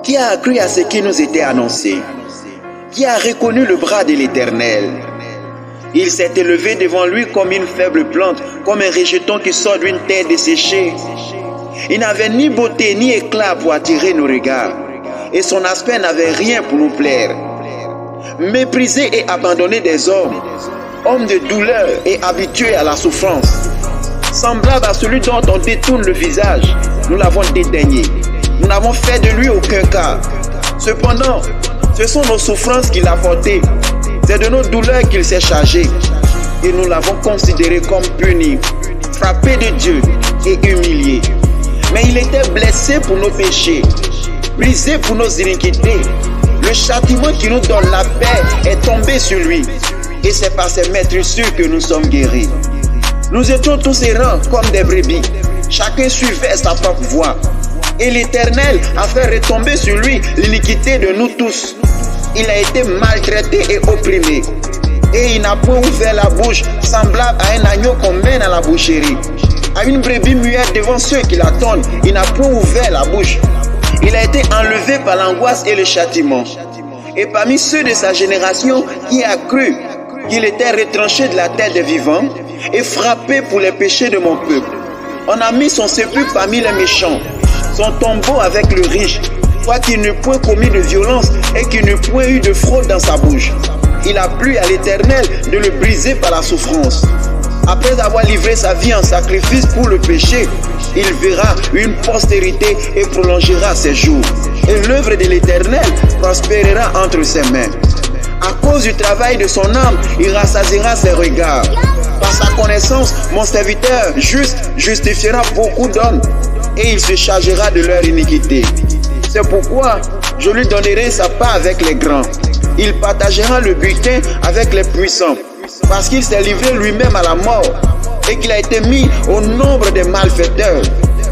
qui a cru à ce qui nous était annoncé, qui a reconnu le bras de l'Éternel. Il s'est élevé devant lui comme une faible plante, comme un rejeton qui sort d'une terre desséchée. Il n'avait ni beauté ni éclat pour attirer nos regards, et son aspect n'avait rien pour nous plaire. Méprisé et abandonné des hommes, homme de douleur et habitué à la souffrance, semblable à celui dont on détourne le visage, nous l'avons dédaigné. Nous n'avons fait de lui aucun cas. Cependant, ce sont nos souffrances qu'il a portées. C'est de nos douleurs qu'il s'est chargé. Et nous l'avons considéré comme puni, frappé de Dieu et humilié. Mais il était blessé pour nos péchés, brisé pour nos iniquités. Le châtiment qui nous donne la paix est tombé sur lui. Et c'est par ses meurtrissures que nous sommes guéris. Nous étions tous errants comme des brebis. Chacun suivait sa propre voie. Et l'Éternel a fait retomber sur lui l'iniquité de nous tous. Il a été maltraité et opprimé. Et il n'a point ouvert la bouche, semblable à un agneau qu'on mène à la boucherie. À une brebis muette devant ceux qui l'attendent, il n'a point ouvert la bouche. Il a été enlevé par l'angoisse et le châtiment. Et parmi ceux de sa génération qui a cru qu'il était retranché de la terre des vivants et frappé pour les péchés de mon peuple, on a mis son sépulcre parmi les méchants, son tombeau avec le riche, quoiqu'il n'eût point commis de violence et qu'il n'eût point eu de fraude dans sa bouche. Il a plu à l'Éternel de le briser par la souffrance. Après avoir livré sa vie en sacrifice pour le péché, il verra une postérité et prolongera ses jours. Et l'œuvre de l'Éternel prospérera entre ses mains. À cause du travail de son âme, il rassasiera ses regards. Par sa connaissance, mon serviteur juste justifiera beaucoup d'hommes et il se chargera de leur iniquité. C'est pourquoi je lui donnerai sa part avec les grands. Il partagera le butin avec les puissants, parce qu'il s'est livré lui-même à la mort et qu'il a été mis au nombre des malfaiteurs,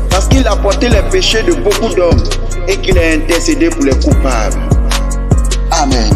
parce qu'il a porté les péchés de beaucoup d'hommes et qu'il a intercédé pour les coupables. Amen.